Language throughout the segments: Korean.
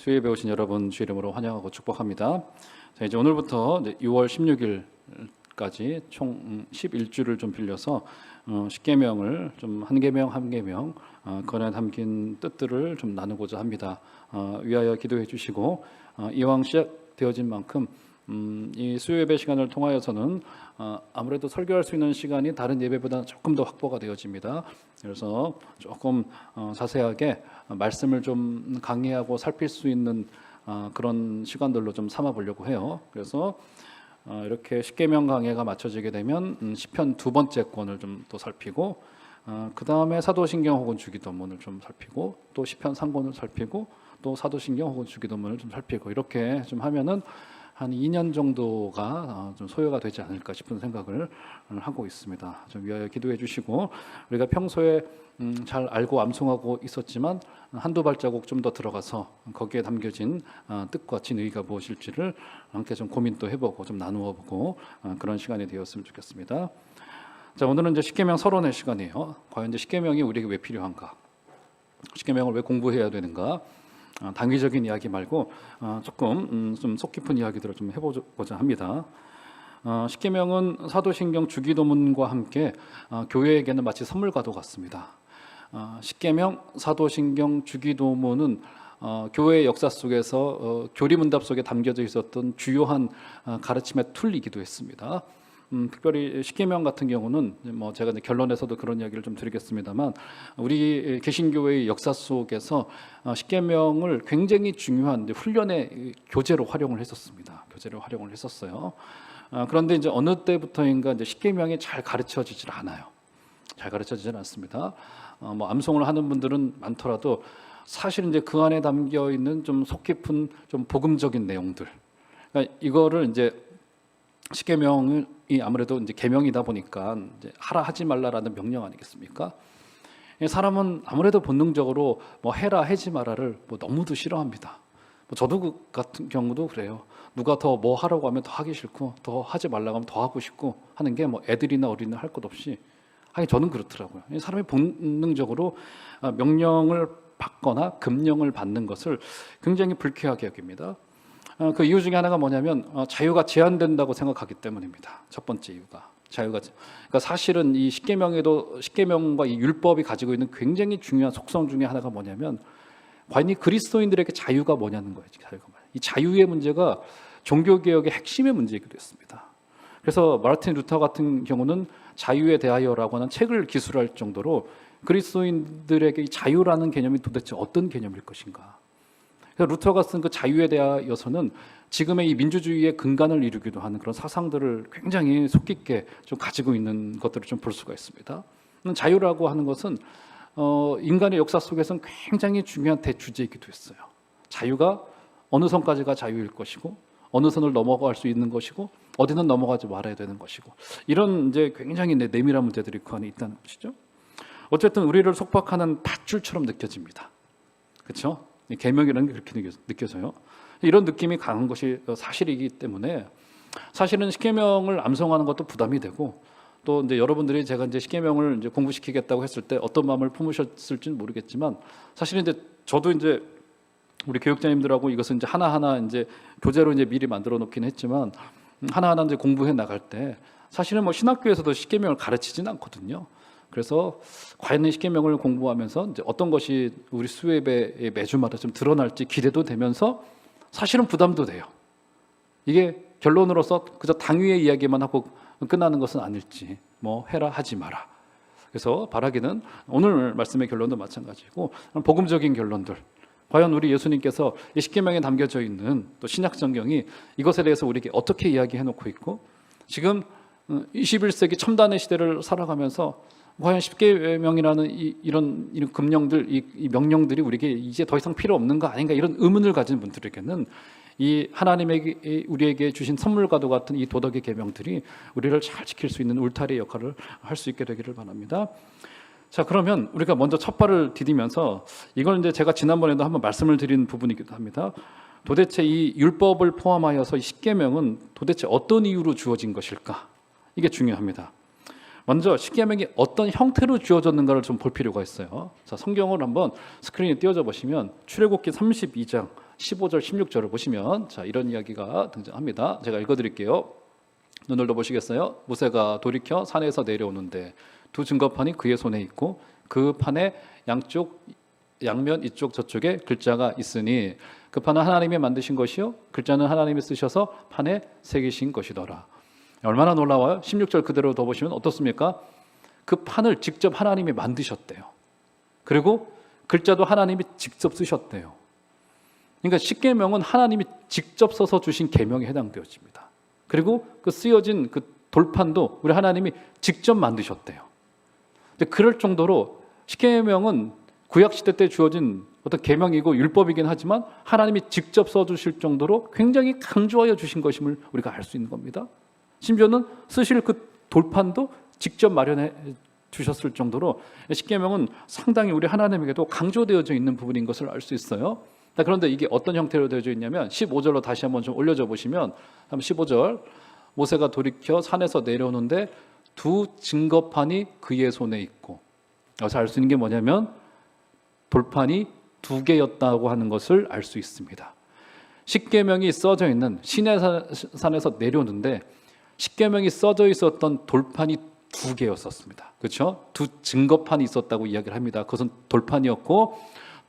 수요일 배우신 여러분 주 이름으로 환영하고 축복합니다. 자, 이제 오늘부터 6월 16일까지 총 11주를 좀 빌려서 10계명을 좀 한 계명 한 계명 그 안에 담긴 뜻들을 좀 나누고자 합니다. 위하여 기도해 주시고 이왕 시작되어진 만큼 이 수요 예배 시간을 통하여서는 아무래도 설교할 수 있는 시간이 다른 예배보다 조금 더 확보가 되어집니다. 그래서 조금 자세하게 말씀을 좀 강의하고 살필 수 있는 그런 시간들로 좀 삼아 보려고 해요. 그래서 이렇게 10계명 강해가 맞춰지게 되면 시편 두 번째 권을 좀 또 살피고 그 다음에 사도신경 혹은 주기도문을 좀 살피고 또 시편 3권을 살피고 또 사도신경 혹은 주기도문을 좀 살피고 이렇게 좀 하면은 한 2년 정도가 좀 소요가 되지 않을까 싶은 생각을 하고 있습니다. 좀 위하여 기도해 주시고 우리가 평소에 잘 알고 암송하고 있었지만 한두 발자국 좀 더 들어가서 거기에 담겨진 뜻과 진의가 무엇일지를 함께 좀 고민도 해보고 좀 나누어 보고 그런 시간이 되었으면 좋겠습니다. 자, 오늘은 이제 십계명 서론의 시간이에요. 과연 이제 십계명이 우리에게 왜 필요한가? 십계명을 왜 공부해야 되는가? 단기적인 이야기 말고 조금 좀 속 깊은 이야기들을 좀 해보고자 합니다. 십계명은 사도신경 주기도문과 함께 교회에게는 마치 선물과도 같습니다. 십계명, 사도신경, 주기도문은 교회의 역사 속에서 교리문답 속에 담겨져 있었던 주요한 가르침의 툴이기도 했습니다. 특별히 십계명 같은 경우는 뭐 제가 이제 결론에서도 그런 이야기를 좀 드리겠습니다만 우리 개신교회의 역사 속에서 십계명을 굉장히 중요한 훈련의 교재로 활용을 했었습니다. 교재로 활용을 했었어요. 그런데 이제 어느 때부터인가 이제 십계명이 잘 가르쳐지질 않아요. 잘 가르쳐지질 않습니다. 뭐 암송을 하는 분들은 많더라도 사실 이제 그 안에 담겨 있는 좀 속 깊은 좀 복음적인 내용들, 그러니까 이거를 이제 십계명이 아무래도 이제 계명이다 보니까 이제 하라 하지 말라라는 명령 아니겠습니까? 사람은 아무래도 본능적으로 뭐 해라 하지 마라를 뭐 너무도 싫어합니다. 뭐 저도 그 같은 경우도 그래요. 누가 더 뭐 하라고 하면 더 하기 싫고 더 하지 말라고 하면 더 하고 싶고 하는 게 뭐 애들이나 어린이나 할 것 없이 하긴 저는 그렇더라고요. 사람이 본능적으로 명령을 받거나 금령을 받는 것을 굉장히 불쾌하게 여깁니다. 그 이유 중에 하나가 뭐냐면 자유가 제한된다고 생각하기 때문입니다. 첫 번째 이유가 자유가. 그러니까 사실은 이 십계명과 이 율법이 가지고 있는 굉장히 중요한 속성 중에 하나가 뭐냐면 과연 이 그리스도인들에게 자유가 뭐냐는 거예요. 이 자유의 문제가 종교 개혁의 핵심의 문제이기도 했습니다. 그래서 마르틴 루터 같은 경우는 자유에 대하여라고 하는 책을 기술할 정도로 그리스도인들에게 이 자유라는 개념이 도대체 어떤 개념일 것인가. 그래서 루터가 쓴 그 자유에 대하여서는 지금의 이 민주주의의 근간을 이루기도 하는 그런 사상들을 굉장히 속 깊게 좀 가지고 있는 것들을 좀 볼 수가 있습니다. 자유라고 하는 것은 인간의 역사 속에서는 굉장히 중요한 대주제이기도 했어요. 자유가 어느 선까지가 자유일 것이고 어느 선을 넘어갈 수 있는 것이고 어디는 넘어가지 말아야 되는 것이고 이런 이제 굉장히 내밀한 문제들이 그 안에 있다는 것이죠. 어쨌든 우리를 속박하는 밧줄처럼 느껴집니다. 그렇죠? 계명이라는 게 그렇게 느껴져요. 이런 느낌이 강한 것이 사실이기 때문에 사실은 십계명을 암송하는 것도 부담이 되고 또 이제 여러분들이 제가 이제 십계명을 이제 공부시키겠다고 했을 때 어떤 마음을 품으셨을지는 모르겠지만 사실은 이제 저도 이제 우리 교육자님들하고 이것은 이제 하나하나 이제 교재로 이제 미리 만들어 놓긴 했지만 하나하나 이제 공부해 나갈 때 사실은 뭐 신학교에서도 십계명을 가르치진 않거든요. 그래서 과연 십계명을 공부하면서 이제 어떤 것이 우리 수요예배에 매주마다 좀 드러날지 기대도 되면서 사실은 부담도 돼요. 이게 결론으로서 그저 당위의 이야기만 하고 끝나는 것은 아닐지 뭐 해라 하지 마라. 그래서 바라기는 오늘 말씀의 결론도 마찬가지고 복음적인 결론들. 과연 우리 예수님께서 이 십계명에 담겨져 있는 또 신약 성경이 이것에 대해서 우리에게 어떻게 이야기해 놓고 있고 지금 21세기 첨단의 시대를 살아가면서 과연 십계명이라는 이런 금령들, 이 명령들이 우리에게 이제 더 이상 필요 없는 거 아닌가 이런 의문을 가진 분들에게는 이 하나님에게 우리에게 주신 선물과도 같은 이 도덕의 계명들이 우리를 잘 지킬 수 있는 울타리 역할을 할 수 있게 되기를 바랍니다. 자, 그러면 우리가 먼저 첫 발을 디디면서 이걸 이제 제가 지난번에도 한번 말씀을 드린 부분이기도 합니다. 도대체 이 율법을 포함하여서 이 십계명은 도대체 어떤 이유로 주어진 것일까? 이게 중요합니다. 먼저 십계명이 어떤 형태로 주어졌는가를 좀 볼 필요가 있어요. 자, 성경을 한번 스크린에 띄워줘 보시면 출애굽기 32장 15절, 16절을 보시면 자, 이런 이야기가 등장합니다. 제가 읽어드릴게요. 눈을 떠보시겠어요? 모세가 돌이켜 산에서 내려오는데 두 증거판이 그의 손에 있고 그 판에 양면 이쪽 저쪽에 글자가 있으니 그 판은 하나님이 만드신 것이요 글자는 하나님이 쓰셔서 판에 새기신 것이더라. 얼마나 놀라워요? 16절 그대로 더 보시면 어떻습니까? 그 판을 직접 하나님이 만드셨대요. 그리고 글자도 하나님이 직접 쓰셨대요. 그러니까 십계명은 하나님이 직접 써서 주신 계명에 해당되어집니다. 그리고 그 쓰여진 그 돌판도 우리 하나님이 직접 만드셨대요. 그럴 정도로 십계명은 구약시대 때 주어진 어떤 계명이고 율법이긴 하지만 하나님이 직접 써주실 정도로 굉장히 강조하여 주신 것임을 우리가 알 수 있는 겁니다. 심지어는 쓰실 그 돌판도 직접 마련해 주셨을 정도로 십계명은 상당히 우리 하나님에게도 강조되어져 있는 부분인 것을 알 수 있어요. 그런데 이게 어떤 형태로 되어져 있냐면 15절로 다시 한번 좀 올려줘 보시면 15절 모세가 돌이켜 산에서 내려오는데 두 증거판이 그의 손에 있고 여기서 알 수 있는 게 뭐냐면 돌판이 두 개였다고 하는 것을 알 수 있습니다. 십계명이 써져 있는 시내산에서 내려오는데 십계명이 써져 있었던 돌판이 두 개였었습니다. 그렇죠? 두 증거판이 있었다고 이야기를 합니다. 그것은 돌판이었고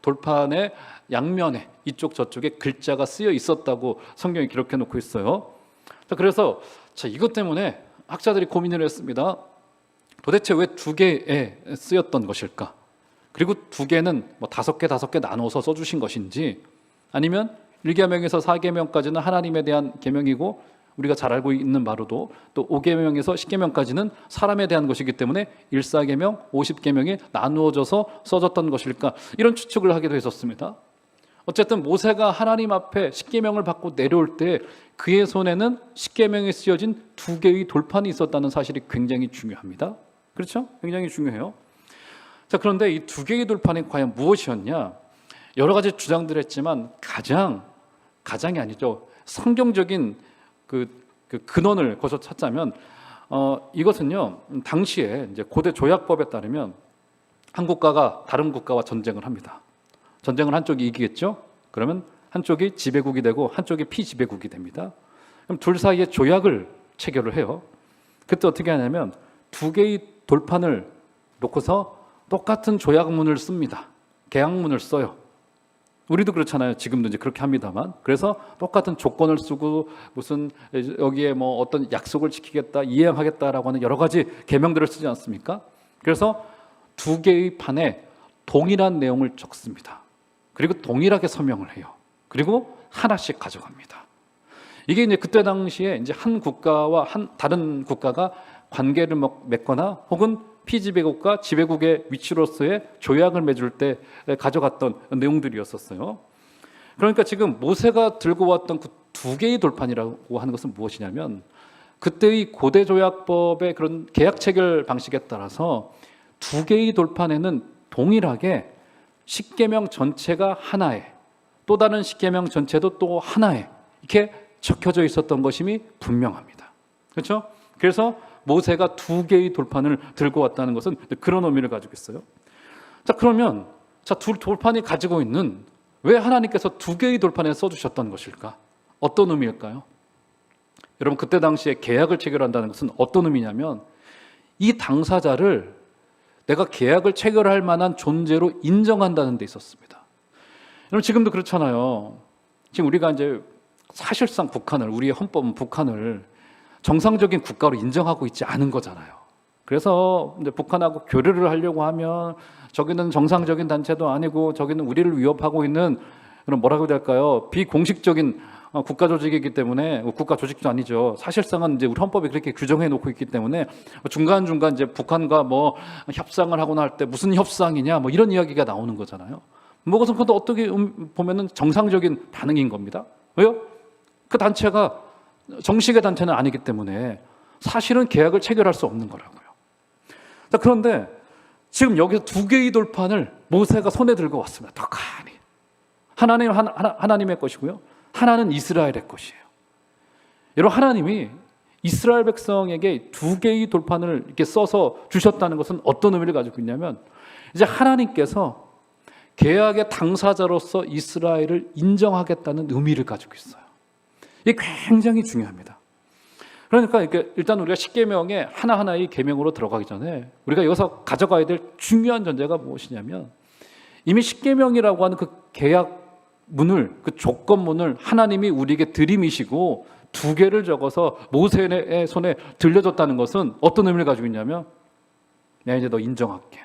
돌판의 양면에 이쪽 저쪽에 글자가 쓰여 있었다고 성경이 기록해 놓고 있어요. 그래서 이것 때문에 학자들이 고민을 했습니다. 도대체 왜 두 개에 쓰였던 것일까? 그리고 두 개는 뭐 5개 나눠서 써주신 것인지 아니면 1계명에서 4계명까지는 하나님에 대한 계명이고 우리가 잘 알고 있는 바로도 또 5계명에서 10계명까지는 사람에 대한 것이기 때문에 1,4계명, 50계명이 나누어져서 써졌던 것일까? 이런 추측을 하기도 했었습니다. 어쨌든 모세가 하나님 앞에 10계명을 받고 내려올 때 그의 손에는 10계명에 쓰여진 두 개의 돌판이 있었다는 사실이 굉장히 중요합니다. 그렇죠? 굉장히 중요해요. 자, 그런데 이 두 개의 돌판이 과연 무엇이었냐? 여러 가지 주장들 했지만 가장이 아니죠. 성경적인 그 근원을 거기서 찾자면 이것은요 당시에 이제 고대 조약법에 따르면 한 국가가 다른 국가와 전쟁을 합니다. 전쟁을 한쪽이 이기겠죠? 그러면 한쪽이 지배국이 되고 한쪽이 피지배국이 됩니다. 그럼 둘 사이에 조약을 체결을 해요. 그때 어떻게 하냐면 두 개의 돌판을 놓고서 똑같은 조약문을 씁니다. 계약문을 써요. 우리도 그렇잖아요. 지금도 이제 그렇게 합니다만. 그래서 똑같은 조건을 쓰고 무슨 여기에 뭐 어떤 약속을 지키겠다, 이행하겠다라고 하는 여러 가지 계명들을 쓰지 않습니까? 그래서 두 개의 판에 동일한 내용을 적습니다. 그리고 동일하게 서명을 해요. 그리고 하나씩 가져갑니다. 이게 이제 그때 당시에 이제 한 국가와 다른 국가가 관계를 맺거나 혹은 피지배국과 지배국의 위치로서의 조약을 맺을 때 가져갔던 내용들이었었어요. 그러니까 지금 모세가 들고 왔던 그 두 개의 돌판이라고 하는 것은 무엇이냐면 그때의 고대 조약법의 그런 계약 체결 방식에 따라서 두 개의 돌판에는 동일하게 십계명 전체가 하나에 또 다른 십계명 전체도 또 하나에 이렇게 적혀져 있었던 것임이 분명합니다. 그렇죠? 그래서 모세가 두 개의 돌판을 들고 왔다는 것은 그런 의미를 가지고 있어요. 자, 그러면 두 돌판이 가지고 있는 왜 하나님께서 두 개의 돌판에 써주셨던 것일까? 어떤 의미일까요? 여러분 그때 당시에 계약을 체결한다는 것은 어떤 의미냐면 이 당사자를 내가 계약을 체결할 만한 존재로 인정한다는 데 있었습니다. 여러분 지금도 그렇잖아요. 지금 우리가 이제 사실상 우리의 헌법은 북한을 정상적인 국가로 인정하고 있지 않은 거잖아요. 그래서 이제 북한하고 교류를 하려고 하면 저기는 정상적인 단체도 아니고 저기는 우리를 위협하고 있는 그런 뭐라고 해야 될까요? 비공식적인 국가 조직이기 때문에 국가 조직도 아니죠. 사실상은 이제 우리 헌법이 그렇게 규정해 놓고 있기 때문에 중간중간 이제 북한과 뭐 협상을 하거나 할 때 무슨 협상이냐 뭐 이런 이야기가 나오는 거잖아요. 그것은 그것도 어떻게 보면은 정상적인 반응인 겁니다. 왜요? 그 단체가 정식의 단체는 아니기 때문에 사실은 계약을 체결할 수 없는 거라고요. 자, 그런데 지금 여기서 두 개의 돌판을 모세가 손에 들고 왔습니다. 떡하니. 하나님 하나님의 것이고요. 하나는 이스라엘의 것이에요. 여러분 하나님이 이스라엘 백성에게 두 개의 돌판을 이렇게 써서 주셨다는 것은 어떤 의미를 가지고 있냐면 이제 하나님께서 계약의 당사자로서 이스라엘을 인정하겠다는 의미를 가지고 있어요. 이게 굉장히 중요합니다. 그러니까 일단 우리가 십계명의 하나하나의 계명으로 들어가기 전에 우리가 여기서 가져가야 될 중요한 전제가 무엇이냐면, 이미 십계명이라고 하는 그 계약문을, 그 조건문을 하나님이 우리에게 들이미시고 2개를 적어서 모세의 손에 들려줬다는 것은 어떤 의미를 가지고 있냐면, 내가 이제 너 인정할게.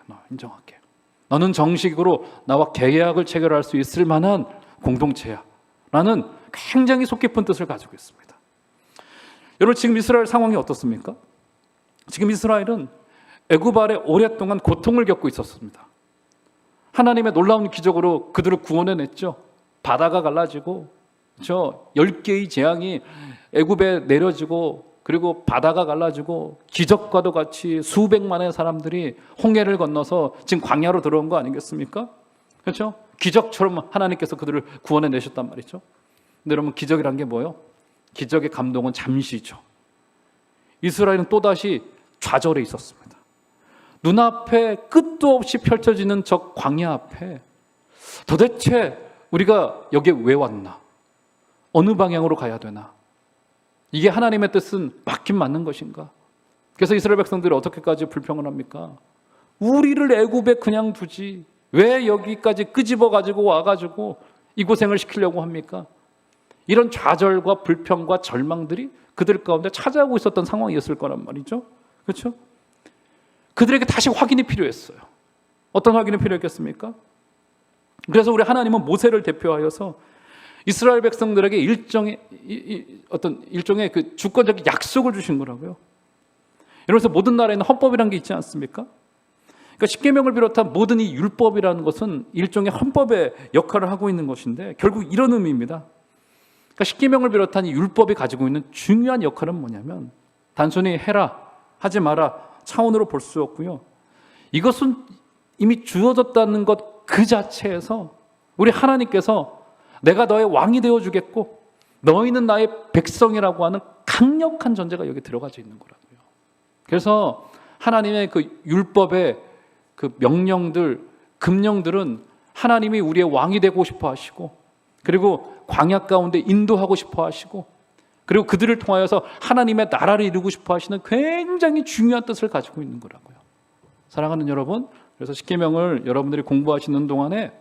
너는 정식으로 나와 계약을 체결할 수 있을 만한 공동체야 라는 굉장히 속 깊은 뜻을 가지고 있습니다. 여러분, 지금 이스라엘 상황이 어떻습니까? 지금 이스라엘은 애굽 아래 오랫동안 고통을 겪고 있었습니다. 하나님의 놀라운 기적으로 그들을 구원해냈죠. 바다가 갈라지고 10개의 재앙이 애굽에 내려지고, 그리고 바다가 갈라지고 기적과도 같이 수백만의 사람들이 홍해를 건너서 지금 광야로 들어온 거 아니겠습니까? 그렇죠? 기적처럼 하나님께서 그들을 구원해내셨단 말이죠. 근데 여러분, 기적이란 게 뭐예요? 기적의 감동은 잠시죠. 이스라엘은 또다시 좌절해 있었습니다. 눈앞에 끝도 없이 펼쳐지는 저 광야 앞에 도대체 우리가 여기에 왜 왔나? 어느 방향으로 가야 되나? 이게 하나님의 뜻은 맞긴 맞는 것인가? 그래서 이스라엘 백성들이 어떻게까지 불평을 합니까? 우리를 애굽에 그냥 두지 왜 여기까지 끄집어 가지고 와가지고 이 고생을 시키려고 합니까? 이런 좌절과 불평과 절망들이 그들 가운데 찾아오고 있었던 상황이었을 거란 말이죠. 그렇죠? 그들에게 다시 확인이 필요했어요. 어떤 확인이 필요했겠습니까? 그래서 우리 하나님은 모세를 대표하여서 이스라엘 백성들에게 일종의 그 주권적인 약속을 주신 거라고요. 이러면서 모든 나라에는 헌법이라는 게 있지 않습니까? 그러니까 십계명을 비롯한 모든 이 율법이라는 것은 일종의 헌법의 역할을 하고 있는 것인데, 결국 이런 의미입니다. 그러니까 십계명을 비롯한 이 율법이 가지고 있는 중요한 역할은 뭐냐면, 단순히 해라, 하지 마라 차원으로 볼 수 없고요. 이것은 이미 주어졌다는 것 그 자체에서 우리 하나님께서 내가 너의 왕이 되어주겠고 너희는 나의 백성이라고 하는 강력한 전제가 여기 들어가져 있는 거라고요. 그래서 하나님의 그 율법의 그 명령들, 금령들은 하나님이 우리의 왕이 되고 싶어 하시고, 그리고 광야 가운데 인도하고 싶어 하시고, 그리고 그들을 통하여서 하나님의 나라를 이루고 싶어 하시는 굉장히 중요한 뜻을 가지고 있는 거라고요. 사랑하는 여러분, 그래서 십계명을 여러분들이 공부하시는 동안에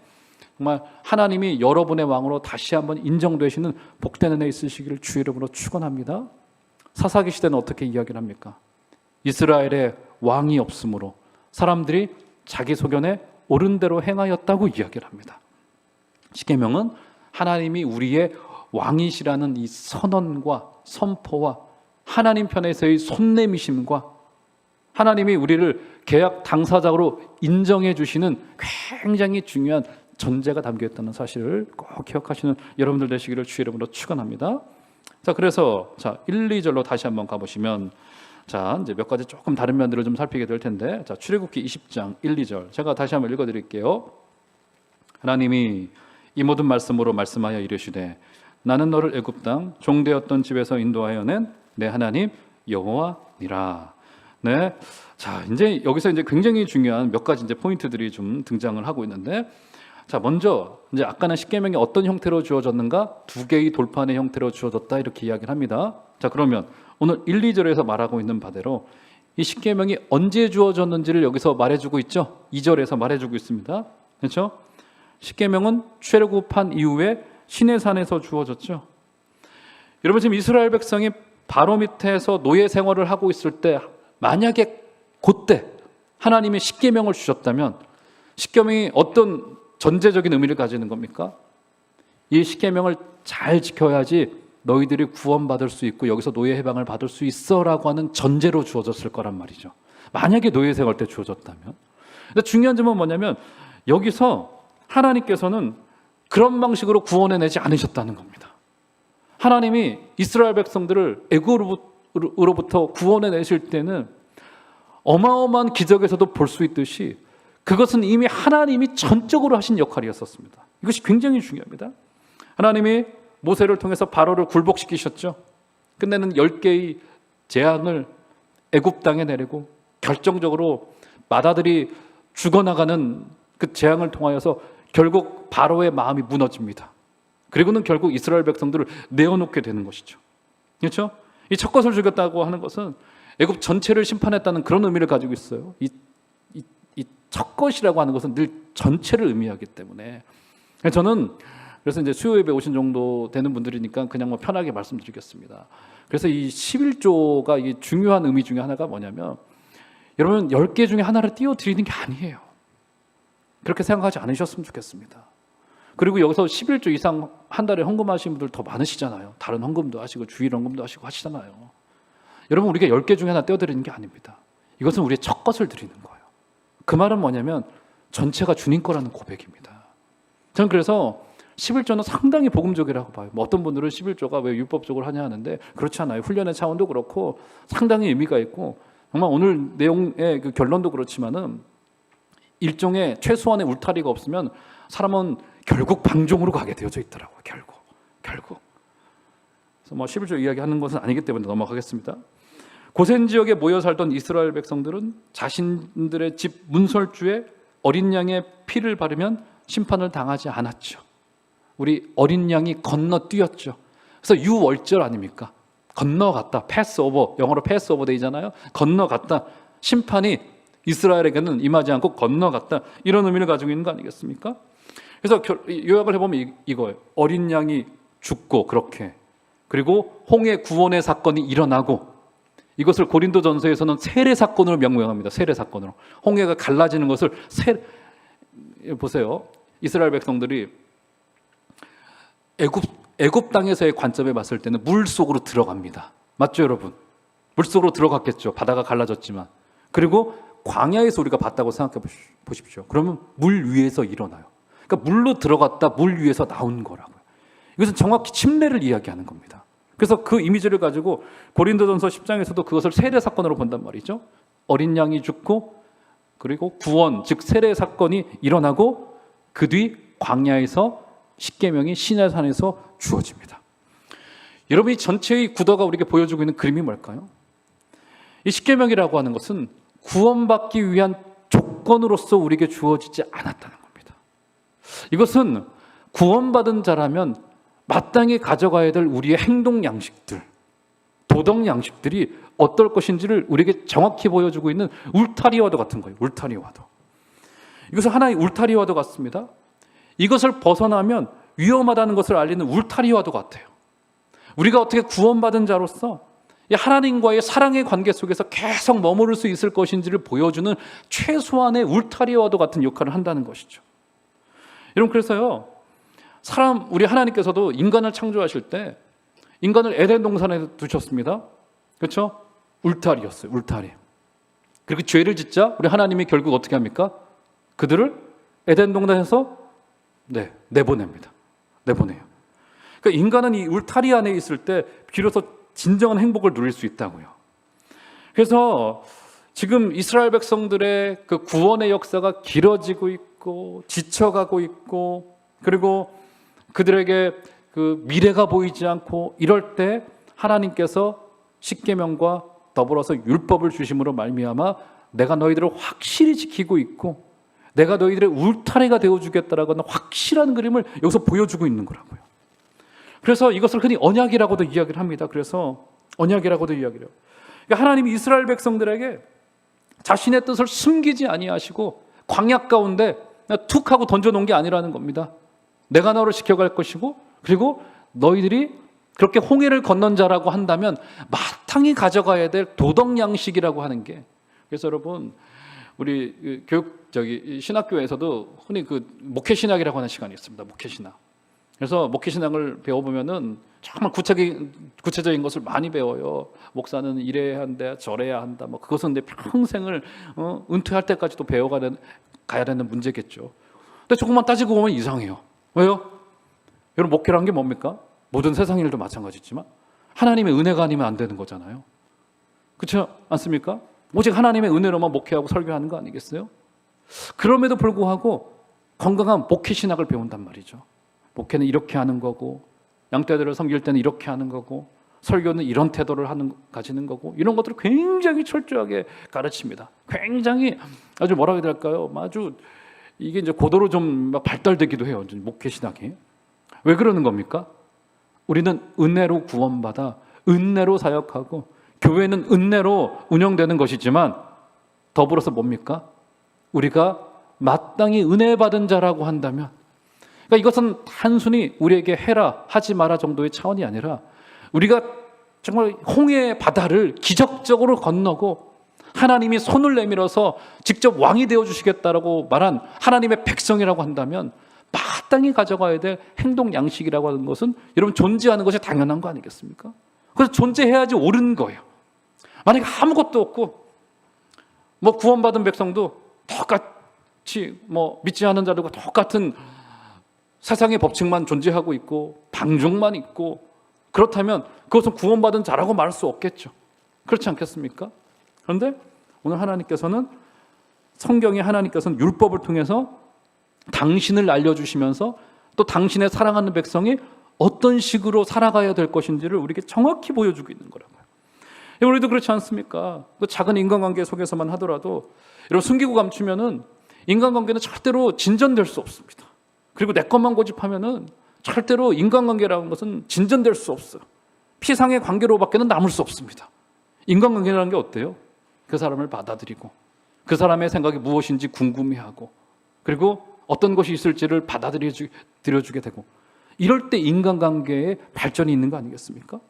정말 하나님이 여러분의 왕으로 다시 한번 인정되시는 복된 은혜 있으시기를 주의 이름으로 축원합니다. 사사기 시대는 어떻게 이야기를 합니까? 이스라엘의 왕이 없으므로 사람들이 자기 소견에 옳은 대로 행하였다고 이야기를 합니다. 십계명은 하나님이 우리의 왕이시라는 이 선언과 선포와 하나님 편에서의 손내미심과 하나님이 우리를 계약 당사자로 인정해 주시는 굉장히 중요한 전제가 담겨 있다는 사실을 꼭 기억하시는 여러분들 되시기를 주의 이름으로 축원합니다. 자, 그래서 1, 2절로 다시 한번 가보시면, 이제 몇 가지 조금 다른 면들을 좀 살피게 될 텐데, 출애굽기 20장 1, 2절 제가 다시 한번 읽어드릴게요. 하나님이 이 모든 말씀으로 말씀하여 이르시되, 나는 너를 애굽 땅 종되었던 집에서 인도하여 낸 내 하나님 여호와니라. 네, 자, 이제 여기서 이제 굉장히 중요한 몇 가지 이제 포인트들이 좀 등장을 하고 있는데, 먼저 이제 아까는 십계명이 어떤 형태로 주어졌는가? 2개의 돌판의 형태로 주어졌다, 이렇게 이야기를 합니다. 그러면 오늘 1, 2절에서 말하고 있는 바대로 이 십계명이 언제 주어졌는지를 여기서 말해주고 있죠. 2절에서 말해주고 있습니다. 그렇죠? 십계명은 출애굽한 이후에 시내산에서 주어졌죠. 여러분, 지금 이스라엘 백성이 바로 밑에서 노예 생활을 하고 있을 때, 만약에 그때 하나님이 십계명을 주셨다면 십계명이 어떤 전제적인 의미를 가지는 겁니까? 이 십계명을 잘 지켜야지 너희들이 구원받을 수 있고 여기서 노예 해방을 받을 수 있어라고 하는 전제로 주어졌을 거란 말이죠. 만약에 노예 생활 때 주어졌다면. 근데 중요한 점은 뭐냐면, 여기서 하나님께서는 그런 방식으로 구원해내지 않으셨다는 겁니다. 하나님이 이스라엘 백성들을 애굽으로부터 구원해내실 때는 어마어마한 기적에서도 볼 수 있듯이 그것은 이미 하나님이 전적으로 하신 역할이었었습니다. 이것이 굉장히 중요합니다. 하나님이 모세를 통해서 바로를 굴복시키셨죠. 끝내는 10개의 재앙을 애굽 땅에 내리고 결정적으로 마다들이 죽어나가는 그 재앙을 통하여서 결국 바로의 마음이 무너집니다. 그리고는 결국 이스라엘 백성들을 내어놓게 되는 것이죠. 그렇죠? 이 첫 것을 죽였다고 하는 것은 애굽 전체를 심판했다는 그런 의미를 가지고 있어요. 이 첫 것이라고 하는 것은 늘 전체를 의미하기 때문에 저는 그래서 이제 수요 예배 오신 정도 되는 분들이니까 그냥 뭐 편하게 말씀드리겠습니다. 그래서 이 11조가 이 중요한 의미 중에 하나가 뭐냐면 여러분 10개 중에 하나를 띄워드리는 게 아니에요. 그렇게 생각하지 않으셨으면 좋겠습니다. 그리고 여기서 11조 이상 한 달에 헌금하시는 분들 더 많으시잖아요. 다른 헌금도 하시고 주일 헌금도 하시고 하시잖아요. 여러분 우리가 10개 중에 하나 떼어드리는 게 아닙니다. 이것은 우리의 첫 것을 드리는 거예요. 그 말은 뭐냐면 전체가 주님 거라는 고백입니다. 저는 그래서 11조는 상당히 복음적이라고 봐요. 뭐 어떤 분들은 11조가 왜 율법적으로 하냐 하는데 그렇지 않아요. 훈련의 차원도 그렇고 상당히 의미가 있고 정말 오늘 내용의 그 결론도 그렇지만은 일종의 최소한의 울타리가 없으면 사람은 결국 방종으로 가게 되어져 있더라고요. 결국. 그래서 뭐 11조 이야기하는 것은 아니기 때문에 넘어가겠습니다. 고센 지역에 모여 살던 이스라엘 백성들은 자신들의 집 문설주에 어린 양의 피를 바르면 심판을 당하지 않았죠. 우리 어린 양이 건너뛰었죠. 그래서 유월절 아닙니까? 건너갔다. 패스오버, 영어로 패스오버 데이잖아요. 건너갔다. 심판이 이스라엘에게는 임하지 않고 건너갔다. 이런 의미를 가지고 있는 거 아니겠습니까? 그래서 요약을 해보면 이거예요. 어린 양이 죽고 그렇게 그리고 홍해 구원의 사건이 일어나고 이것을 고린도전서에서는 세례 사건으로 명명합니다. 세례 사건으로. 홍해가 갈라지는 것을 보세요. 이스라엘 백성들이 애굽 땅에서의 관점에 봤을 때는 물 속으로 들어갑니다. 맞죠, 여러분? 물 속으로 들어갔겠죠. 바다가 갈라졌지만. 그리고 광야에서 우리가 봤다고 생각해 보십시오. 그러면 물 위에서 일어나요. 그러니까 물로 들어갔다 물 위에서 나온 거라고요. 이것은 정확히 침례를 이야기하는 겁니다. 그래서 그 이미지를 가지고 고린도전서 10장에서도 그것을 세례 사건으로 본단 말이죠. 어린 양이 죽고 그리고 구원, 즉 세례 사건이 일어나고 그 뒤 광야에서 십계명이 시내산에서 주어집니다. 여러분 이 전체의 구도가 우리에게 보여주고 있는 그림이 뭘까요? 이 십계명이라고 하는 것은 구원받기 위한 조건으로서 우리에게 주어지지 않았다는 겁니다. 이것은 구원받은 자라면 마땅히 가져가야 될 우리의 행동 양식들, 도덕 양식들이 어떨 것인지를 우리에게 정확히 보여주고 있는 울타리와도 같은 거예요. 울타리와도. 이것은 하나의 울타리와도 같습니다. 이것을 벗어나면 위험하다는 것을 알리는 울타리와도 같아요. 우리가 어떻게 구원받은 자로서 하나님과의 사랑의 관계 속에서 계속 머무를 수 있을 것인지를 보여주는 최소한의 울타리와도 같은 역할을 한다는 것이죠. 여러분 그래서요. 우리 하나님께서도 인간을 창조하실 때 인간을 에덴 동산에 두셨습니다. 그렇죠? 울타리였어요. 울타리. 그리고 죄를 짓자 우리 하나님이 결국 어떻게 합니까? 그들을 에덴 동산에서 내보냅니다. 내보내요. 그러니까 인간은 이 울타리 안에 있을 때 비로소 진정한 행복을 누릴 수 있다고요. 그래서 지금 이스라엘 백성들의 그 구원의 역사가 길어지고 있고 지쳐가고 있고 그리고 그들에게 그 미래가 보이지 않고 이럴 때 하나님께서 십계명과 더불어서 율법을 주심으로 말미암아 내가 너희들을 확실히 지키고 있고 내가 너희들의 울타리가 되어주겠다라고 하는 확실한 그림을 여기서 보여주고 있는 거라고요. 그래서 이것을 흔히 언약이라고도 이야기를 합니다. 그래서 언약이라고도 이야기를 해요. 그러니까 하나님이 이스라엘 백성들에게 자신의 뜻을 숨기지 아니하시고 광야 가운데 툭 하고 던져놓은 게 아니라는 겁니다. 내가 너를 지켜갈 것이고 그리고 너희들이 그렇게 홍해를 건넌 자라고 한다면 마땅히 가져가야 될 도덕 양식이라고 하는 게 그래서 여러분 우리 신학교에서도 흔히 그 목회신학이라고 하는 시간이 있습니다. 목회신학. 그래서 목회신학을 배워보면은 정말 구체적인 것을 많이 배워요. 목사는 이래야 한다, 저래야 한다. 뭐 그것은 내 평생을 은퇴할 때까지도 가야 되는 문제겠죠. 근데 조금만 따지고 보면 이상해요. 왜요? 여러분 목회라는 게 뭡니까? 모든 세상 일도 마찬가지지만 하나님의 은혜가 아니면 안 되는 거잖아요. 그렇지 않습니까? 오직 하나님의 은혜로만 목회하고 설교하는 거 아니겠어요? 그럼에도 불구하고 건강한 목회 신학을 배운단 말이죠. 목회는 이렇게 하는 거고 양떼들을 섬길 때는 이렇게 하는 거고 설교는 이런 태도를 가지는 거고 이런 것들을 굉장히 철저하게 가르칩니다. 굉장히 아주 뭐라고 해야 될까요? 아주 이게 이제 고도로 좀 막 발달되기도 해요. 목회 신학이. 왜 그러는 겁니까? 우리는 은혜로 구원받아 은혜로 사역하고 교회는 은혜로 운영되는 것이지만 더불어서 뭡니까? 우리가 마땅히 은혜 받은 자라고 한다면, 그러니까 이것은 단순히 우리에게 해라 하지 마라 정도의 차원이 아니라 우리가 정말 홍해 바다를 기적적으로 건너고 하나님이 손을 내밀어서 직접 왕이 되어주시겠다라고 말한 하나님의 백성이라고 한다면 마땅히 가져가야 될 행동 양식이라고 하는 것은 여러분 존재하는 것이 당연한 거 아니겠습니까? 그래서 존재해야지 옳은 거예요. 만약에 아무것도 없고 뭐 구원받은 백성도 똑같이 뭐 믿지 않은 자들과 똑같은 세상의 법칙만 존재하고 있고 방종만 있고 그렇다면 그것은 구원받은 자라고 말할 수 없겠죠. 그렇지 않겠습니까? 그런데 오늘 하나님께서는 성경에 하나님께서는 율법을 통해서 당신을 알려주시면서 또 당신의 사랑하는 백성이 어떤 식으로 살아가야 될 것인지를 우리에게 정확히 보여주고 있는 거라고요. 우리도 그렇지 않습니까? 그 작은 인간관계 속에서만 하더라도 이런 숨기고 감추면은 인간관계는 절대로 진전될 수 없습니다. 그리고 내 것만 고집하면은 절대로 인간관계라는 것은 진전될 수 없어요. 피상의 관계로밖에는 남을 수 없습니다. 인간관계라는 게 어때요? 그 사람을 받아들이고 그 사람의 생각이 무엇인지 궁금해하고 그리고 어떤 것이 있을지를 받아들여주게 되고 이럴 때 인간관계에 발전이 있는 거 아니겠습니까?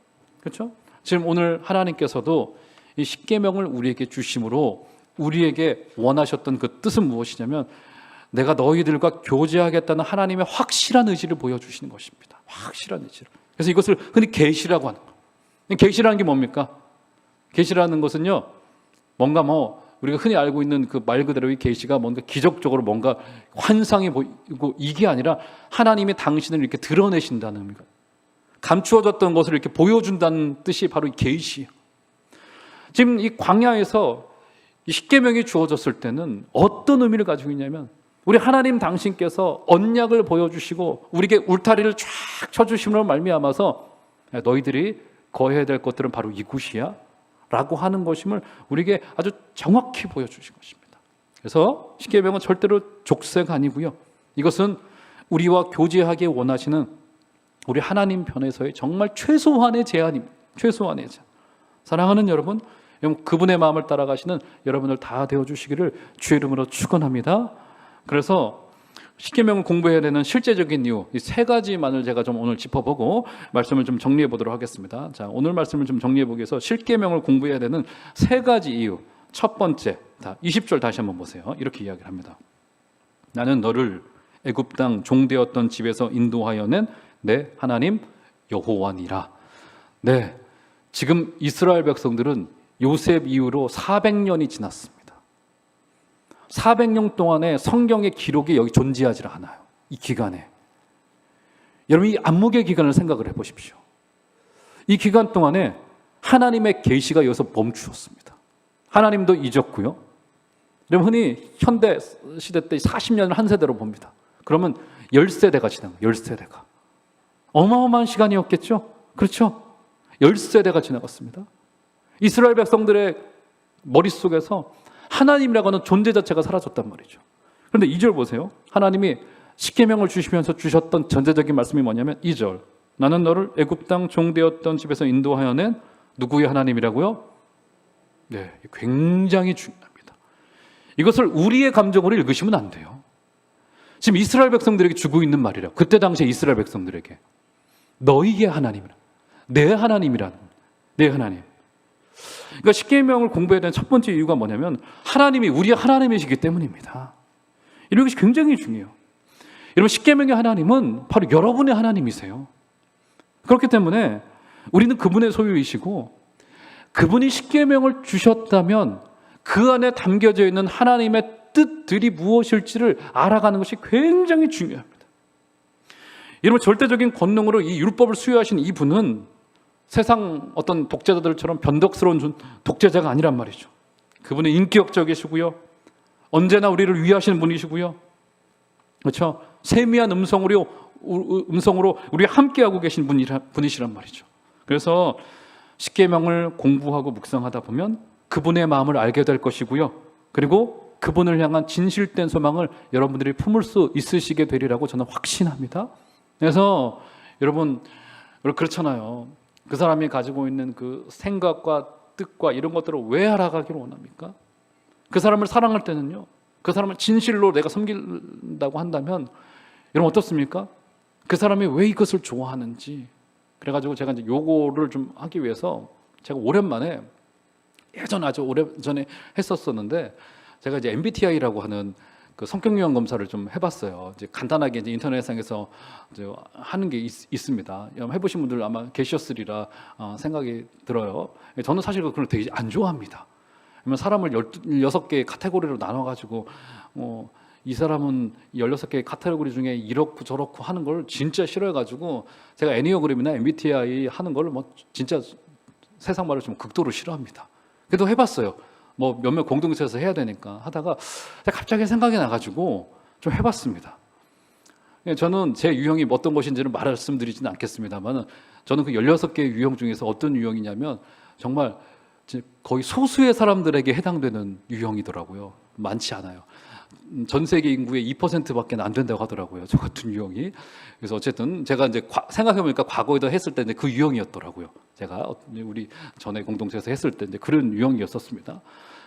그렇죠? 지금 오늘 하나님께서도 이 십계명을 우리에게 주심으로 우리에게 원하셨던 그 뜻은 무엇이냐면 내가 너희들과 교제하겠다는 하나님의 확실한 의지를 보여주시는 것입니다. 확실한 의지를. 그래서 이것을 흔히 계시라고 하는 거예요. 계시라는 게 뭡니까? 계시라는 것은요, 뭔가 우리가 흔히 알고 있는 그 말 그대로의 계시가 뭔가 기적적으로 뭔가 환상이 보이고 이게 아니라 하나님이 당신을 이렇게 드러내신다는 의미가, 감추어졌던 것을 이렇게 보여준다는 뜻이 바로 이 계시예요. 지금 이 광야에서 이 십계명이 주어졌을 때는 어떤 의미를 가지고 있냐면 우리 하나님 당신께서 언약을 보여주시고 우리에게 울타리를 쫙 쳐주심으로 말미암아서 너희들이 거해야 될 것들은 바로 이곳이야 라고 하는 것임을 우리에게 아주 정확히 보여주신 것입니다. 그래서 십계명은 절대로 족쇄가 아니고요, 이것은 우리와 교제하기 원하시는 우리 하나님 편에서의 정말 최소한의 제안입니다. 최소한의 제안. 사랑하는 여러분, 그분의 마음을 따라가시는 여러분들 다 되어주시기를 주의 이름으로 축원합니다. 그래서 십계명을 공부해야 되는 실제적인 이유, 이 세 가지만을 제가 좀 오늘 짚어보고 말씀을 좀 정리해 보도록 하겠습니다. 자, 오늘 말씀을 좀 정리해 보기 위해서 십계명을 공부해야 되는 세 가지 이유. 첫 번째, 20절 다시 한번 보세요. 이렇게 이야기를 합니다. 나는 너를 애굽 땅 종되었던 집에서 인도하여 낸 내 하나님 여호와니라. 네, 지금 이스라엘 백성들은 요셉 이후로 400년이 지났습니다. 400년 동안의 성경의 기록이 여기 존재하지 않아요. 이 기간에. 여러분, 이 안목의 기간을 생각을 해보십시오. 이 기간 동안에 하나님의 계시가 여기서 멈추었습니다. 하나님도 잊었고요. 여러분, 흔히 현대 시대 때 40년을 한 세대로 봅니다. 그러면 10세대가 지난 거예요. 10세대가. 어마어마한 시간이었겠죠? 그렇죠? 10세대가 지나갔습니다. 이스라엘 백성들의 머릿속에서 하나님이라고 하는 존재 자체가 사라졌단 말이죠. 그런데 2절 보세요. 하나님이 십계명을 주시면서 주셨던 전제적인 말씀이 뭐냐면 2절. 나는 너를 애굽 땅 종되었던 집에서 인도하여 낸 누구의 하나님이라고요? 네, 굉장히 중요합니다. 이것을 우리의 감정으로 읽으시면 안 돼요. 지금 이스라엘 백성들에게 주고 있는 말이라고. 그때 당시에 이스라엘 백성들에게 너희의 하나님이라, 내 하나님이라는, 내 하나님. 그러니까 십계명을 공부해야 되는 첫 번째 이유가 뭐냐면 하나님이 우리의 하나님이시기 때문입니다. 이런 것이 굉장히 중요해요. 여러분, 십계명의 하나님은 바로 여러분의 하나님이세요. 그렇기 때문에 우리는 그분의 소유이시고 그분이 십계명을 주셨다면 그 안에 담겨져 있는 하나님의 뜻들이 무엇일지를 알아가는 것이 굉장히 중요합니다. 여러분, 절대적인 권능으로 이 율법을 수여하신 이분은 세상 어떤 독재자들처럼 변덕스러운 독재자가 아니란 말이죠. 그분은 인격적이시고요, 언제나 우리를 위하시는 분이시고요, 그렇죠? 세미한 음성으로 우리와 함께하고 계신 분이시란 말이죠. 그래서 십계명을 공부하고 묵상하다 보면 그분의 마음을 알게 될 것이고요, 그리고 그분을 향한 진실된 소망을 여러분들이 품을 수 있으시게 되리라고 저는 확신합니다. 그래서 여러분 그렇잖아요. 그 사람이 가지고 있는 그 생각과 뜻과 이런 것들을 왜 알아가기를 원합니까? 그 사람을 사랑할 때는요, 그 사람을 진실로 내가 섬긴다고 한다면 여러분 어떻습니까? 그 사람이 왜 이것을 좋아하는지. 그래가지고 제가 이제 요거를 좀 하기 위해서 제가 오랜만에 예전 아주 오래전에 했었었는데 제가 이제 MBTI라고 하는 그 성격 유형 검사를 좀 해봤어요. 이제 간단하게 이제 인터넷상에서 이제 하는 게 있습니다. 해보신 분들 아마 계셨으리라 생각이 들어요. 저는 사실 그걸 되게 안 좋아합니다. 그러면 사람을 16개의 카테고리로 나눠가지고 이 사람은 16개의 카테고리 중에 이렇고 저렇고 하는 걸 진짜 싫어해가지고 제가 애니어그램이나 MBTI 하는 걸 뭐 진짜 세상 말로 좀 극도로 싫어합니다. 그래도 해봤어요. 뭐 몇몇 공동체에서 해야 되니까 하다가 갑자기 생각이 나가지고 좀 해봤습니다. 저는 제 유형이 어떤 것인지는 말씀드리지는 않겠습니다만 저는 그 16개의 유형 중에서 어떤 유형이냐면 정말 거의 소수의 사람들에게 해당되는 유형이더라고요. 많지 않아요. 전 세계 인구의 2%밖에 안 된다고 하더라고요. 저 같은 유형이. 그래서 어쨌든 제가 이제 생각해보니까 과거에도 했을 때 그 유형이었더라고요. 제가 우리 전에 공동체에서 했을 때 이제 그런 유형이었었습니다.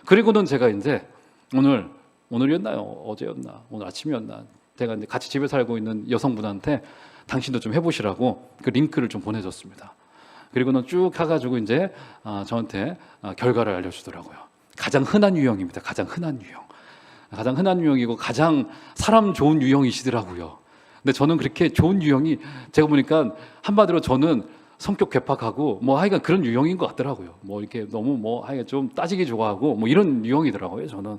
그리고는 제가 이제 오늘이었나요? 어제였나? 오늘 아침이었나? 제가 이제 같이 집에 살고 있는 여성분한테 당신도 좀 해보시라고 그 링크를 좀 보내줬습니다. 그리고는 쭉 가가지고 이제 저한테 결과를 알려주더라고요. 가장 흔한 유형입니다. 가장 흔한 유형. 가장 흔한 유형이고 가장 사람 좋은 유형이시더라고요. 근데 저는 그렇게 좋은 유형이 제가 보니까 한마디로 저는 성격 괴팍하고 뭐 하여간 그런 유형인 것 같더라고요. 뭐 이렇게 너무 뭐 하여간 좀 따지기 좋아하고 뭐 이런 유형이더라고요. 저는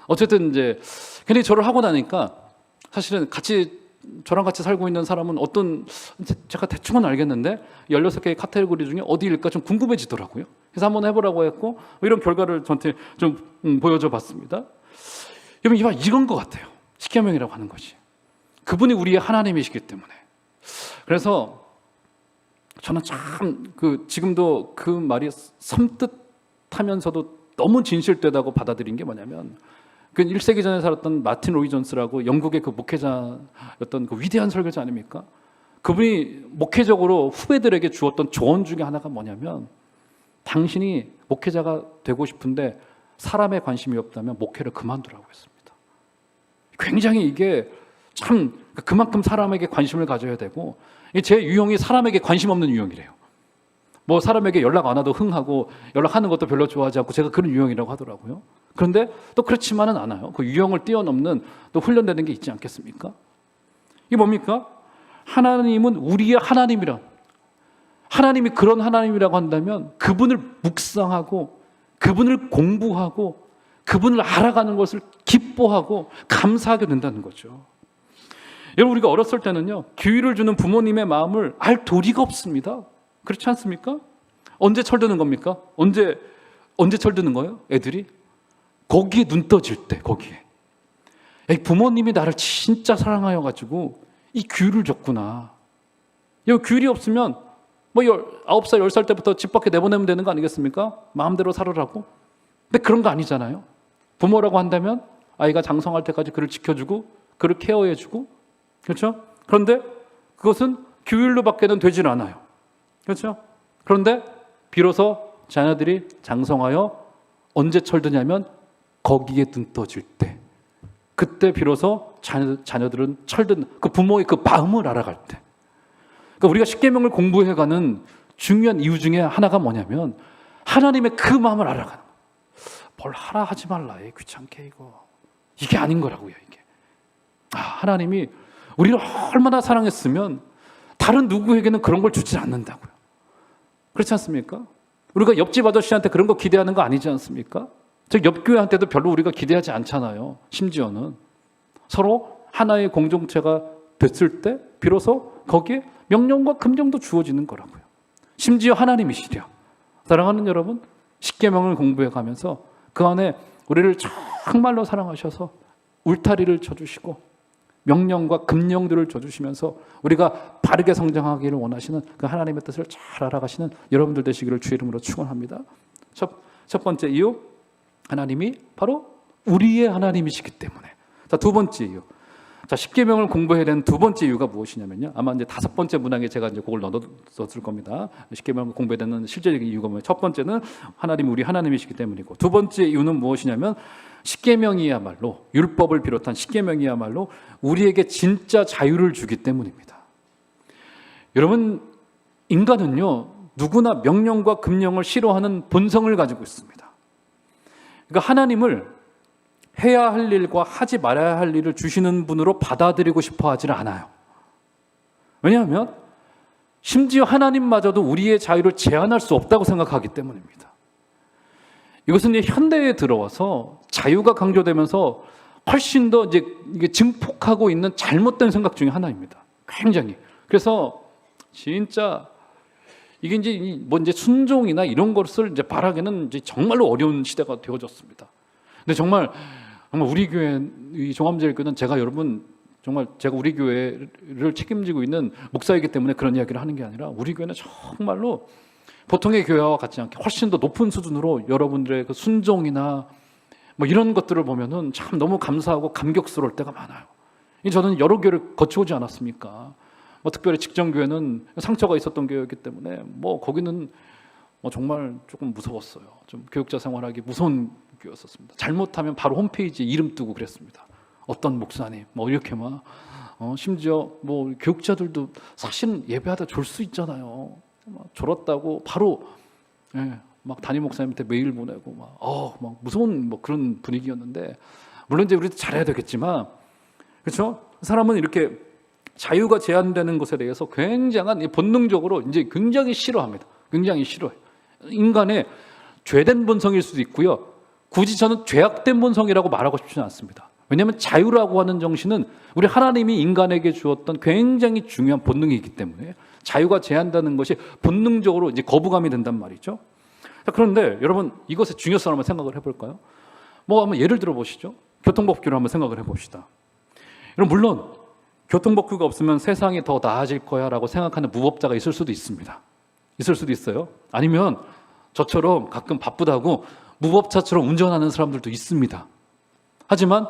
어쨌든 이제 근데 저를 하고 나니까 사실은 저랑 같이 살고 있는 사람은 어떤 제가 대충은 알겠는데 16개의 카테고리 중에 어디일까 좀 궁금해지더라고요. 그래서 한번 해보라고 했고 이런 결과를 저한테 좀 보여줘 봤습니다. 여러분 이건 것 같아요. 십계명이라고 하는 것이 그분이 우리의 하나님이시기 때문에. 그래서 저는 참 지금도 그 말이 섬뜩하면서도 너무 진실되다고 받아들인 게 뭐냐면 그 1세기 전에 살았던 마틴 로이 존스라고 영국의 그 목회자였던 그 위대한 설교자 아닙니까? 그분이 목회적으로 후배들에게 주었던 조언 중에 하나가 뭐냐면 당신이 목회자가 되고 싶은데 사람에 관심이 없다면 목회를 그만두라고 했습니다. 굉장히 이게 참 그만큼 사람에게 관심을 가져야 되고 제 유형이 사람에게 관심 없는 유형이래요. 뭐 사람에게 연락 안 와도 흥하고 연락하는 것도 별로 좋아하지 않고 제가 그런 유형이라고 하더라고요. 그런데 또 그렇지만은 않아요. 그 유형을 뛰어넘는 또 훈련되는 게 있지 않겠습니까? 이게 뭡니까? 하나님은 우리의 하나님이란 하나님이 그런 하나님이라고 한다면 그분을 묵상하고 그분을 공부하고 그분을 알아가는 것을 기뻐하고 감사하게 된다는 거죠. 여러분 우리가 어렸을 때는요 기회를 주는 부모님의 마음을 알 도리가 없습니다. 그렇지 않습니까? 언제 철드는 겁니까? 언제 철드는 거예요? 애들이 거기에 눈 떠질 때 거기에 부모님이 나를 진짜 사랑하여 가지고 이 규율을 줬구나. 이 규율이 없으면 뭐 9살 10살 때부터 집 밖에 내보내면 되는 거 아니겠습니까? 마음대로 살으라고. 근데 그런 거 아니잖아요. 부모라고 한다면 아이가 장성할 때까지 그를 지켜주고 그를 케어해주고 그렇죠? 그런데 그것은 규율로밖에는 되질 않아요. 그렇죠? 그런데 비로소 자녀들이 장성하여 언제 철드냐면 거기에 눈 떠질 때 그때 비로소 자녀들은 철든 그 부모의 그 마음을 알아갈 때 그러니까 우리가 십계명을 공부해가는 중요한 이유 중에 하나가 뭐냐면 하나님의 그 마음을 알아가는 거예요. 뭘 하라 하지 말라 귀찮게 이게 아닌 거라고요. 이게 하나님이 우리를 얼마나 사랑했으면 다른 누구에게는 그런 걸 주지 않는다고요. 그렇지 않습니까? 우리가 옆집 아저씨한테 그런 거 기대하는 거 아니지 않습니까? 즉 옆교회한테도 별로 우리가 기대하지 않잖아요. 심지어는 서로 하나의 공동체가 됐을 때 비로소 거기에 명령과 금령도 주어지는 거라고요. 심지어 하나님이시랴. 사랑하는 여러분, 십계명을 공부해 가면서 그 안에 우리를 정말로 사랑하셔서 울타리를 쳐주시고 명령과 금령들을 줘주시면서 우리가 바르게 성장하기를 원하시는 그 하나님의 뜻을 잘 알아가시는 여러분들 되시기를 주의 이름으로 축원합니다. 첫 번째 이유, 하나님이 바로 우리의 하나님이시기 때문에. 자, 두 번째 이유. 자, 십계명을 공부해야 되는 두 번째 이유가 무엇이냐면요. 아마 이제 다섯 번째 문항에 제가 이제 그걸 넣었을 겁니다. 십계명을 공부해야 되는 실제적인 이유가 뭐예요? 첫 번째는 하나님, 우리 하나님이시기 때문이고, 두 번째 이유는 무엇이냐면 십계명이야말로, 율법을 비롯한 십계명이야말로 우리에게 진짜 자유를 주기 때문입니다. 여러분, 인간은요, 누구나 명령과 금령을 싫어하는 본성을 가지고 있습니다. 그러니까 하나님을 해야 할 일과 하지 말아야 할 일을 주시는 분으로 받아들이고 싶어 하질 않아요. 왜냐하면 심지어 하나님마저도 우리의 자유를 제한할 수 없다고 생각하기 때문입니다. 이것은 이제 현대에 들어와서 자유가 강조되면서 훨씬 더 이제 이게 증폭하고 있는 잘못된 생각 중에 하나입니다. 굉장히. 그래서 진짜 이게 이제 순종이나 이런 것을 이제 말하기는 이제 정말로 어려운 시대가 되어졌습니다. 근데 정말 우리 교회, 이 종합제일교회는 제가 여러분, 정말 제가 우리 교회를 책임지고 있는 목사이기 때문에 그런 이야기를 하는 게 아니라 우리 교회는 정말로 보통의 교회와 같지 않게 훨씬 더 높은 수준으로 여러분들의 그 순종이나 뭐 이런 것들을 보면은 참 너무 감사하고 감격스러울 때가 많아요. 저는 여러 교회를 거쳐오지 않았습니까? 뭐 특별히 직전교회는 상처가 있었던 교회였기 때문에 뭐 거기는 뭐 정말 조금 무서웠어요. 좀 교육자 생활하기 무서운 교회였었습니다. 잘못하면 바로 홈페이지에 이름 뜨고 그랬습니다. 어떤 목사님 뭐 이렇게 막 심지어 뭐 교육자들도 사실은 예배하다 졸 수 있잖아요. 막 졸았다고 바로 막 담임 목사님한테 메일 보내고 막 무서운 뭐 그런 분위기였는데, 물론 이제 우리도 잘해야 되겠지만, 그렇죠? 사람은 이렇게 자유가 제한되는 것에 대해서 굉장한 본능적으로 이제 굉장히 싫어합니다. 굉장히 싫어해요. 인간의 죄된 본성일 수도 있고요. 굳이 저는 죄악된 본성이라고 말하고 싶지는 않습니다. 왜냐하면 자유라고 하는 정신은 우리 하나님이 인간에게 주었던 굉장히 중요한 본능이기 때문에 자유가 제한되는 것이 본능적으로 이제 거부감이 된단 말이죠. 자, 그런데 여러분, 이것의 중요성을 한번 생각을 해볼까요? 뭐 한번 예를 들어 보시죠. 교통법규를 한번 생각을 해봅시다. 여러분, 물론 교통법규가 없으면 세상이 더 나아질 거야 라고 생각하는 무법자가 있을 수도 있습니다. 있을 수도 있어요. 아니면 저처럼 가끔 바쁘다고 무법자처럼 운전하는 사람들도 있습니다. 하지만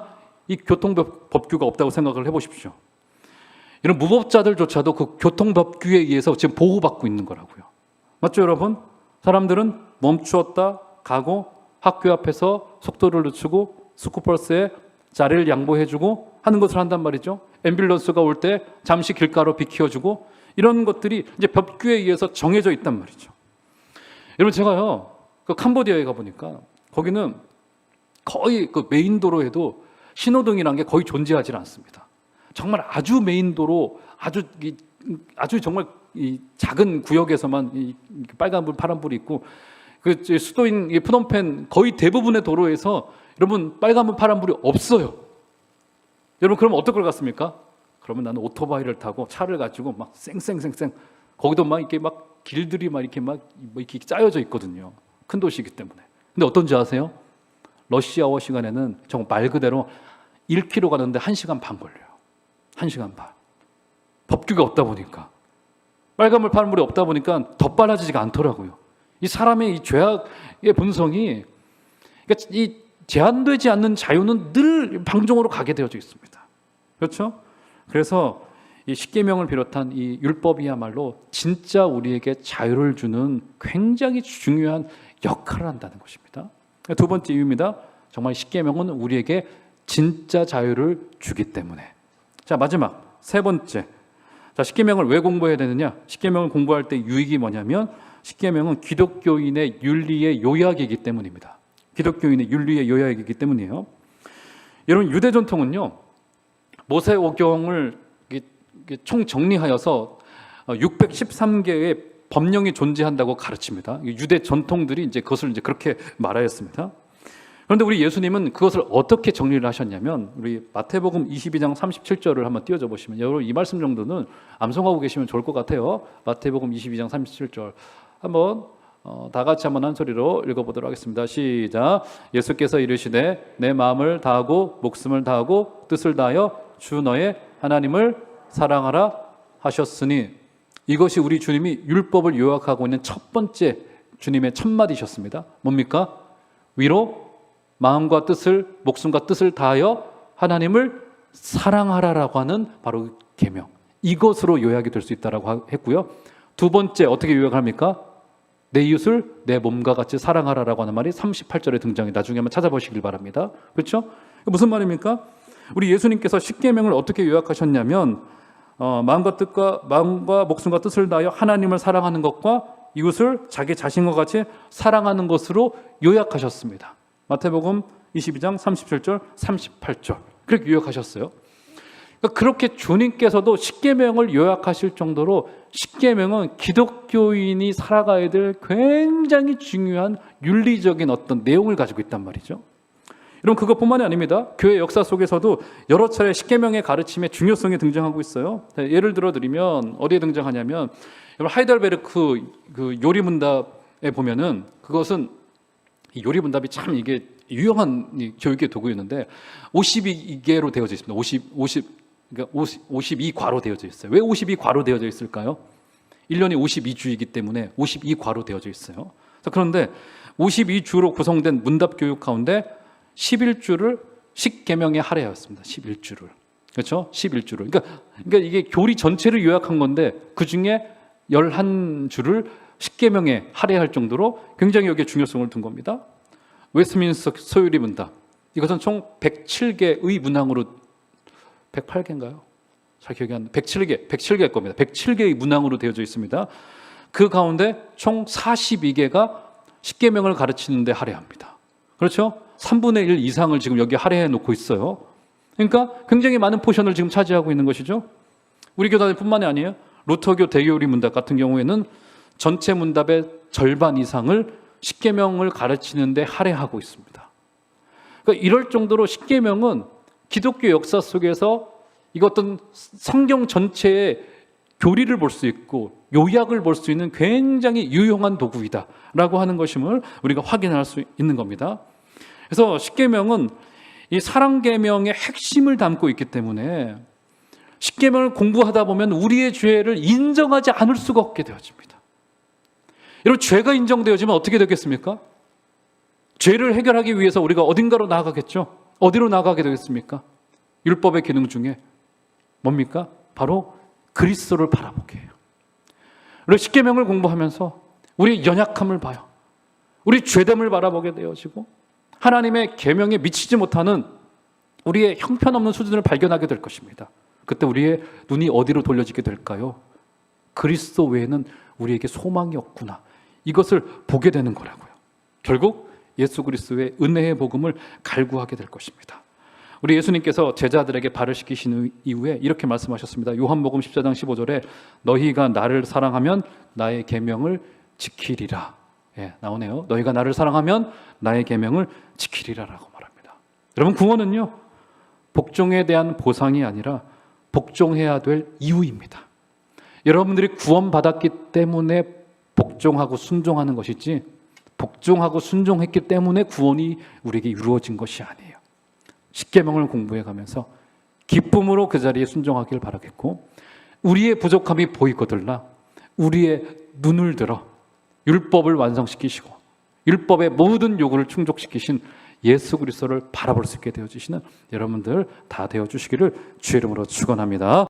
이 교통법규가 없다고 생각을 해보십시오. 이런 무법자들조차도 그 교통법규에 의해서 지금 보호받고 있는 거라고요. 맞죠, 여러분? 사람들은 멈추었다 가고 학교 앞에서 속도를 늦추고 스쿠버스에 자리를 양보해주고 하는 것을 한단 말이죠. 앰뷸런스가 올 때 잠시 길가로 비켜주고, 이런 것들이 이제 법규에 의해서 정해져 있단 말이죠. 여러분, 제가요 그 캄보디아에 가보니까 거기는 거의 그 메인 도로에도 신호등이라는 게 거의 존재하지 않습니다. 정말 아주 메인 도로, 아주 정말 이 작은 구역에서만 이 빨간불, 파란불이 있고, 그 수도인 프놈펜 거의 대부분의 도로에서 여러분 빨간불, 파란불이 없어요. 여러분, 그러면 어떨 것 같습니까? 그러면 나는 오토바이를 타고 차를 가지고 막 쌩쌩쌩쌩, 거기도 막 이렇게 막 길들이 막 이렇게 짜여져 있거든요. 큰 도시이기 때문에. 근데 어떤지 아세요? 러시아워 시간에는 정말 말 그대로 1km 가는데 1시간 반 걸려요. 1시간 반. 법규가 없다 보니까, 빨간불, 파란불이 없다 보니까 더 빨라지지가 않더라고요. 이 사람의 이 죄악의 본성이, 그러니까 이 제한되지 않는 자유는 늘 방종으로 가게 되어져 있습니다. 그렇죠? 그래서 이 십계명을 비롯한 이 율법이야말로 진짜 우리에게 자유를 주는 굉장히 중요한 역할을 한다는 것입니다. 두 번째 이유입니다. 정말 십계명은 우리에게 진짜 자유를 주기 때문에. 자, 마지막 세 번째. 자, 십계명을 왜 공부해야 되느냐? 십계명을 공부할 때 유익이 뭐냐면, 십계명은 기독교인의 윤리의 요약이기 때문입니다. 기독교인의 윤리의 요약이기 때문이에요. 여러분, 유대 전통은요, 모세오경을 총 정리하여서 613개의 법령이 존재한다고 가르칩니다. 유대 전통들이 이제 그것을 이제 그렇게 말하였습니다. 그런데 우리 예수님은 그것을 어떻게 정리를 하셨냐면, 우리 마태복음 22장 37절을 한번 띄워줘 보시면, 여러분 이 말씀 정도는 암송하고 계시면 좋을 것 같아요. 마태복음 22장 37절 한번 다 같이 한번 한 소리로 읽어보도록 하겠습니다. 시작. 예수께서 이르시되 내 마음을 다하고 목숨을 다하고 뜻을 다하여 주 너의 하나님을 사랑하라 하셨으니, 이것이 우리 주님이 율법을 요약하고 있는 첫 번째 주님의 첫 마디셨습니다. 뭡니까? 위로 마음과 뜻을, 목숨과 뜻을 다하여 하나님을 사랑하라라고 하는 바로 계명, 이것으로 요약이 될 수 있다라고 했고요. 두 번째 어떻게 요약합니까? 내 이웃을 내 몸과 같이 사랑하라라고 하는 말이 38절에 등장해. 나중에 한번 찾아보시길 바랍니다. 그렇죠? 무슨 말입니까? 우리 예수님께서 십계명을 어떻게 요약하셨냐면 마음과 목숨과 뜻을 다하여 하나님을 사랑하는 것과 이웃을 자기 자신과 같이 사랑하는 것으로 요약하셨습니다. 마태복음 22장 37절, 38절 그렇게 요약하셨어요. 그러니까 그렇게 주님께서도 십계명을 요약하실 정도로 십계명은 기독교인이 살아가야 될 굉장히 중요한 윤리적인 어떤 내용을 가지고 있단 말이죠. 여러분 그것뿐만이 아닙니다. 교회 역사 속에서도 여러 차례 십계명의 가르침의 중요성이 등장하고 있어요. 예를 들어 드리면 어디에 등장하냐면 여러분 하이델베르크 그 요리문답에 보면은 그것은 이 요리문답이 참 이게 유용한 교육의 도구였는데 52개로 되어져 있습니다. 52과로 되어져 있어요. 왜 52과로 되어져 있을까요? 1년이 52주이기 때문에 52과로 되어져 있어요. 그런데 52주로 구성된 문답 교육 가운데 11주를 십계명에 할애하였습니다. 11주를. 그렇죠? 11주를. 그러니까 이게 교리 전체를 요약한 건데 그중에 11주를 십계명에 할애할 정도로 굉장히 여기에 중요성을 둔 겁니다. 웨스트민스터 소유리 문답. 이것은 총 107개의 문항으로 108개인가요? 잘 기억이 안 나요. 107개일 겁니다. 107개의 문항으로 되어져 있습니다. 그 가운데 총 42개가 십계명을 가르치는 데 할애합니다. 그렇죠? 3분의 1 이상을 지금 여기 할애해 놓고 있어요. 그러니까 굉장히 많은 포션을 지금 차지하고 있는 것이죠. 우리 교단뿐만이 아니에요. 루터교 대교리 문답 같은 경우에는 전체 문답의 절반 이상을 십계명을 가르치는 데 할애하고 있습니다. 그러니까 이럴 정도로 십계명은 기독교 역사 속에서 이 어떤 성경 전체의 교리를 볼 수 있고 요약을 볼 수 있는 굉장히 유용한 도구이다라고 하는 것임을 우리가 확인할 수 있는 겁니다. 그래서 십계명은 이 사랑계명의 핵심을 담고 있기 때문에 십계명을 공부하다 보면 우리의 죄를 인정하지 않을 수가 없게 되어집니다. 여러분 죄가 인정되어지면 어떻게 되겠습니까? 죄를 해결하기 위해서 우리가 어딘가로 나아가겠죠. 어디로 나아가게 되겠습니까? 율법의 기능 중에 뭡니까? 바로 그리스도를 바라보게 해요. 우리 십계명을 공부하면서 우리 연약함을 봐요. 우리 죄됨을 바라보게 되어지고 하나님의 계명에 미치지 못하는 우리의 형편없는 수준을 발견하게 될 것입니다. 그때 우리의 눈이 어디로 돌려지게 될까요? 그리스도 외에는 우리에게 소망이 없구나. 이것을 보게 되는 거라고요. 결국 예수 그리스도의 은혜의 복음을 갈구하게 될 것입니다. 우리 예수님께서 제자들에게 발을 씻기신 이후에 이렇게 말씀하셨습니다. 요한복음 14장 15절에 너희가 나를 사랑하면 나의 계명을 지키리라. 나오네요. 너희가 나를 사랑하면 나의 계명을 지키리라라고 말합니다. 여러분 구원은요 복종에 대한 보상이 아니라 복종해야 될 이유입니다. 여러분들이 구원받았기 때문에 복종하고 순종하는 것이지 복종하고 순종했기 때문에 구원이 우리에게 이루어진 것이 아니에요. 십계명을 공부해 가면서 기쁨으로 그 자리에 순종하길 바라겠고 우리의 부족함이 보이거들라 우리의 눈을 들어 율법을 완성시키시고 율법의 모든 요구를 충족시키신 예수 그리스도를 바라볼 수 있게 되어주시는 여러분들 다 되어주시기를 주의 이름으로 축원합니다.